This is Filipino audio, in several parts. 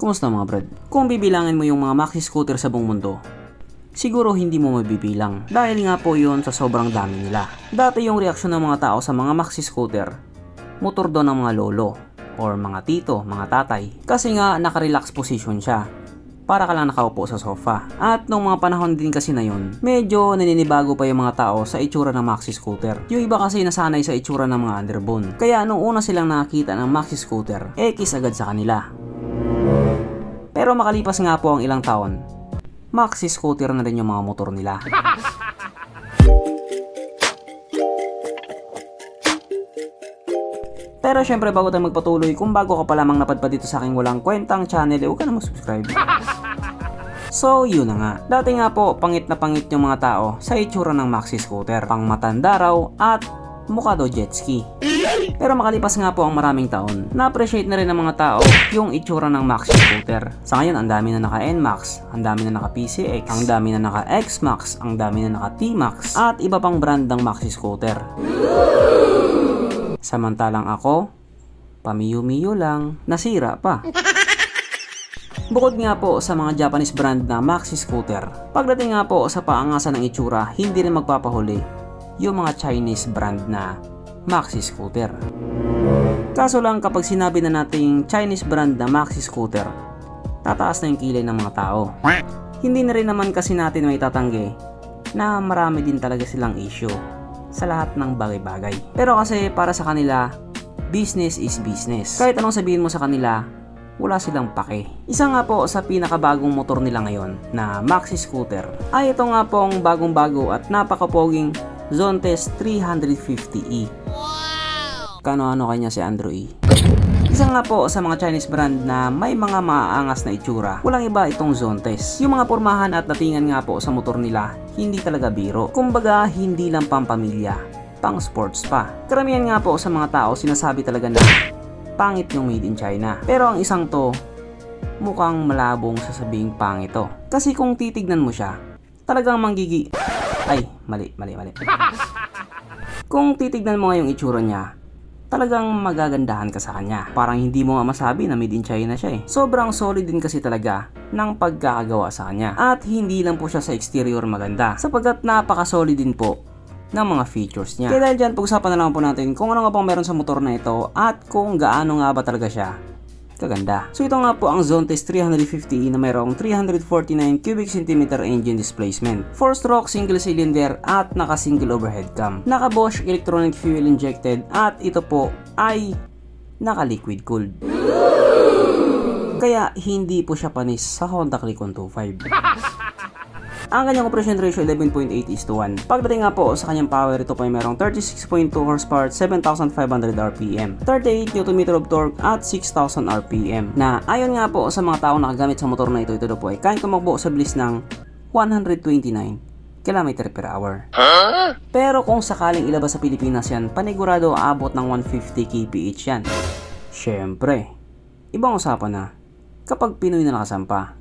Kumusta mga brad? Kung bibilangin mo yung mga maxi scooter sa buong mundo, siguro hindi mo mabibilang dahil nga po yun sa sobrang dami nila. Dati yung reaksyon ng mga tao sa mga maxi scooter, motor doon ng mga lolo or mga tito, mga tatay. Kasi nga naka-relax position siya, para ka lang nakaupo sa sofa. At nung mga panahon din kasi na yun, medyo naninibago pa yung mga tao sa itsura ng maxi scooter. Yung iba kasi nasanay sa itsura ng mga underbone. Kaya nung una silang nakakita ng maxi scooter, kiss agad sa kanila. Pero makalipas nga po ang ilang taon, maxi scooter na rin yung mga motor nila. Pero syempre bago tayo magpatuloy, kung bago ka pa lamang napadpad dito sa aking walang kwentang channel, huwag ka na mag-subscribe. So yun na nga, dati nga po pangit na pangit yung mga tao sa itsura ng maxi scooter, pang matanda raw at mukha daw jet ski. Pero makalipas nga po ang maraming taon, na-appreciate na rin ng mga tao yung itsura ng maxi scooter. Sa ngayon, ang dami na naka NMAX, ang dami na naka PCX, ang dami na naka XMAX, ang dami na naka TMAX, at iba pang brand ng maxi scooter. Samantalang ako, pamiyo-miyo lang, nasira pa. Bukod nga po sa mga Japanese brand na maxi scooter, pagdating nga po sa paangasan ng itsura, hindi rin magpapahuli yung mga Chinese brand na maxi scooter. Kaso lang kapag sinabi na nating Chinese brand na maxi scooter, tataas na yung kilay ng mga tao. Hindi na rin naman kasi natin may tatanggi na marami din talaga silang issue sa lahat ng bagay-bagay. Pero kasi para sa kanila, business is business. Kahit anong sabihin mo sa kanila, wala silang pake. Isa nga po sa pinakabagong motor nila ngayon na maxi scooter ay ito nga pong bagong-bago at napakapoging Zontes 350e. Kano-ano kanya si Andrew E. Isa nga po sa mga Chinese brand na may mga maaangas na itsura. Walang iba itong Zontes. Yung mga pormahan at datingan nga po sa motor nila, hindi talaga biro. Kumbaga, hindi lang pampamilya, pang sports pa. Karamihan nga po sa mga tao sinasabi talaga na pangit yung made in China. Pero ang isang to, mukhang malabong sasabing pangit to. Kasi kung titignan mo siya, talagang Ay, mali. Kung titignan mo nga yung itsura niya, talagang magagandahan ka sa kanya. Parang hindi mo nga masabi na made in China siya eh. Sobrang solid din kasi talaga ng pagkakagawa sa kanya. At hindi lang po siya sa exterior maganda, sapagkat napaka-solid din po ng mga features niya. Kaya dahil dyan, pag-usapan na lang po natin kung ano nga pang meron sa motor na ito at kung gaano nga ba talaga siya kaganda. So ito nga po ang Zontes 350e na mayroong 349 cubic centimeter engine displacement, 4-stroke single cylinder at naka-single overhead cam, naka-Bosch electronic fuel injected at ito po ay naka-liquid cooled. Kaya hindi po siya panis sa Honda Click 125. Ang kanyang compression ratio 11.8:1. Pagdating nga po sa kanyang power, ito po ay merong 36.2 horsepower at 7,500 RPM, 38 Nm of torque at 6,000 RPM. Na ayon nga po sa mga tao nakagamit sa motor na ito po ay kayang tumakbo sa bilis ng 129 km/h. Pero kung sakaling ilabas sa Pilipinas yan, panigurado aabot ng 150 kph yan. Syempre, ibang usapan na kapag Pinoy na nakasampa.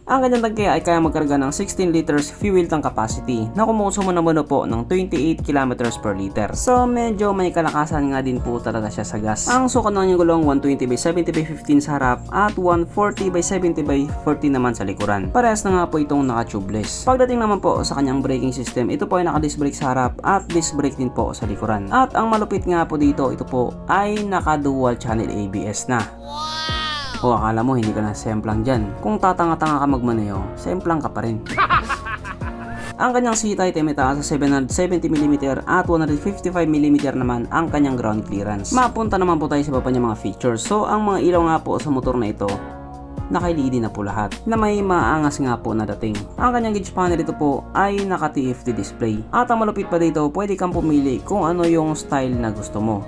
Ang kanyang tangke ay kaya magkarga ng 16 liters fuel tank capacity na kumukonsumo naman po ng 28 km per liter. So medyo may kalakasan nga din po talaga siya sa gas. Ang sukat ng kanyang gulong 120/70/15 sa harap at 140/70/40 naman sa likuran. Parehas na nga po itong naka-tubeless. Pagdating naman po sa kanyang braking system, ito po ay naka-disc brake sa harap at disc brake din po sa likuran. At ang malupit nga po dito, ito po ay naka-dual channel ABS na. O akala mo hindi ka na semplang dyan. Kung tatanga-tanga ka magmaneho, semplang ka pa rin. Ang kanyang seat height ay mataas sa 770mm at 155mm naman ang kanyang ground clearance. Mapunta naman po tayo sa iba pa niyang mga features. So ang mga ilaw nga po sa motor na ito, naka-LED na po lahat, na may maangas nga po na dating. Ang kanyang gauge panel ito po ay naka-TFT display. At ang malupit pa dito, pwede kang pumili kung ano yung style na gusto mo.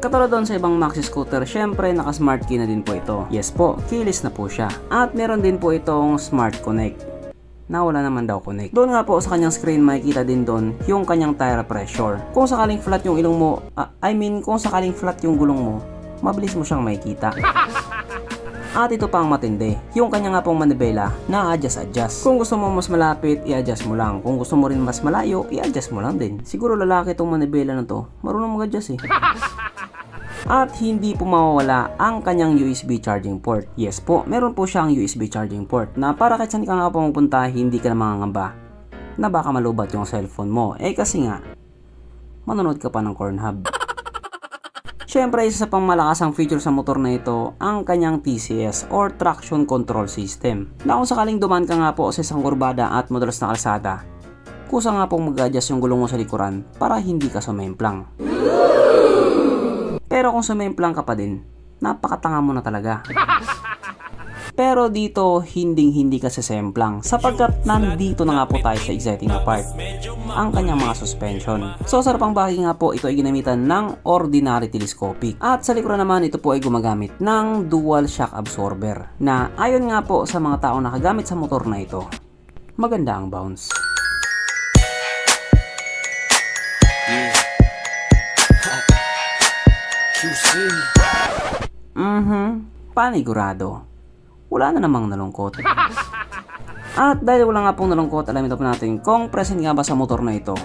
Katulad doon sa ibang maxi scooter, syempre naka-smart key na din po ito. Yes po, keyless na po siya. At meron din po itong smart connect na wala naman daw connect. Doon nga po sa kanyang screen makikita din doon yung kanyang tire pressure. Kung sakaling flat yung ilong mo, kung sakaling flat yung gulong mo, mabilis mo siyang makikita. At ito pa ang matindi, yung kanya nga pong manibela na adjust. Kung gusto mo mas malapit, i-adjust mo lang. Kung gusto mo rin mas malayo, i-adjust mo lang din. Siguro lalaki itong manibela na to, marunong mag-adjust eh. At hindi po mawawala ang kanyang USB charging port. Yes po, meron po siyang USB charging port na para kahit saan ka nga pumunta, hindi ka na mangangamba na baka malubat yung cellphone mo. Eh kasi nga, manonood ka pa ng Cornhub. Siyempre, isa sa pangmalakasang feature sa motor na ito, ang kanyang TCS or Traction Control System. Na kung sakaling dumaan ka nga po sa isang kurbada at madulas na kalsada, kusa nga pong mag-adjust yung gulong mo sa likuran para hindi ka sumemplang. Pero kung sumemplang ka pa din, napakatanga mo na talaga. Pero dito, hindi ka sasemplang sapagkat nandito na nga po tayo sa exciting na part, ang kanyang mga suspension. So sa harapang bahagi nga po, ito ay ginamitan ng ordinary telescopic. At sa likuran naman, ito po ay gumagamit ng dual shock absorber na ayon nga po sa mga taong nakagamit sa motor na ito, maganda ang bounce. Panigurado. Wala na namang nalungkot. At dahil wala nga pong nalungkot, alamin po natin kung present nga ba sa motor na ito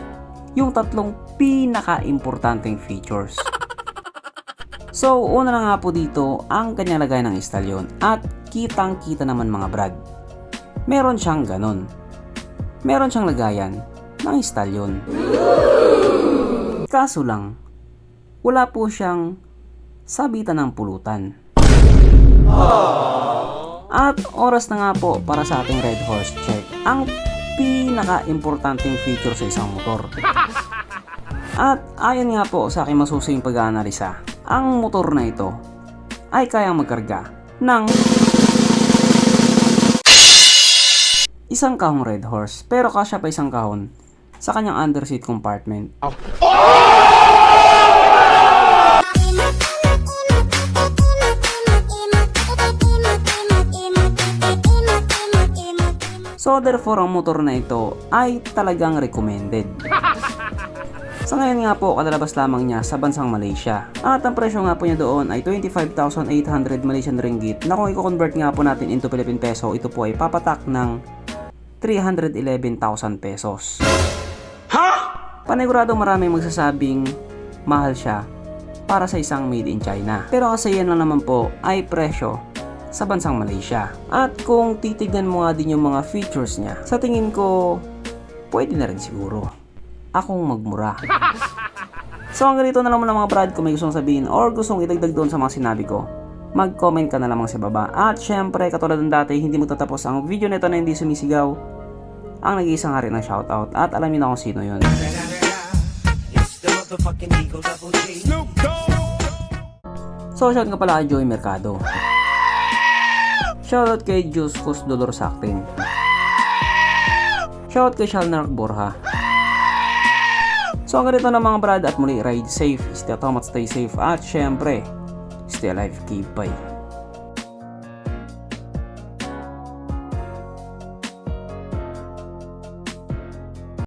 yung tatlong pinaka-importanting features. So, una na nga po dito ang kanyang lagay ng istalyon at kitang-kita naman mga brad. Meron siyang ganon. Meron siyang lagayan ng istalyon. Kaso lang, wala po siyang sabitan ng pulutan. At oras na nga po para sa ating Red Horse check, ang pinaka-importanting feature sa isang motor. At ayon nga po sa aking masusing pag-aanalisa, ang motor na ito ay kayang magkarga ng isang kahong Red Horse, pero kasya pa isang kahon sa kanyang underseat compartment. So therefore, ang motor na ito ay talagang recommended. Sa ngayon nga po, kadalabas lamang niya sa bansang Malaysia. At ang presyo nga po niya doon ay 25,800 Malaysian Ringgit na kung i-convert nga po natin into Philippine Peso, ito po ay papatak ng 311,000 pesos. Panigurado maraming magsasabing mahal siya para sa isang made in China. Pero kasi yan lang naman po ay presyo sa bansang Malaysia. At kung titignan mo nga din yung mga features niya, sa tingin ko, pwede na rin siguro akong magmura. So hanggang dito na lang mga brad, kung may gustong sabihin or gustong idagdag doon sa mga sinabi ko, mag-comment ka na lamang sa baba. At syempre, katulad ng dati, hindi magtatapos ang video nito na hindi sumisigaw ang nag-iisang hari ng shoutout. At alam niyo na kung sino yun. So shout nga pala kay Joey Mercado. Shoutout kay Juscos Dolor Sakting. Shoutout kay Shalnark Borja. So hanggang dito na mga brad, at muli, ride safe, stay at home at stay safe, at syempre, stay alive, keep bye.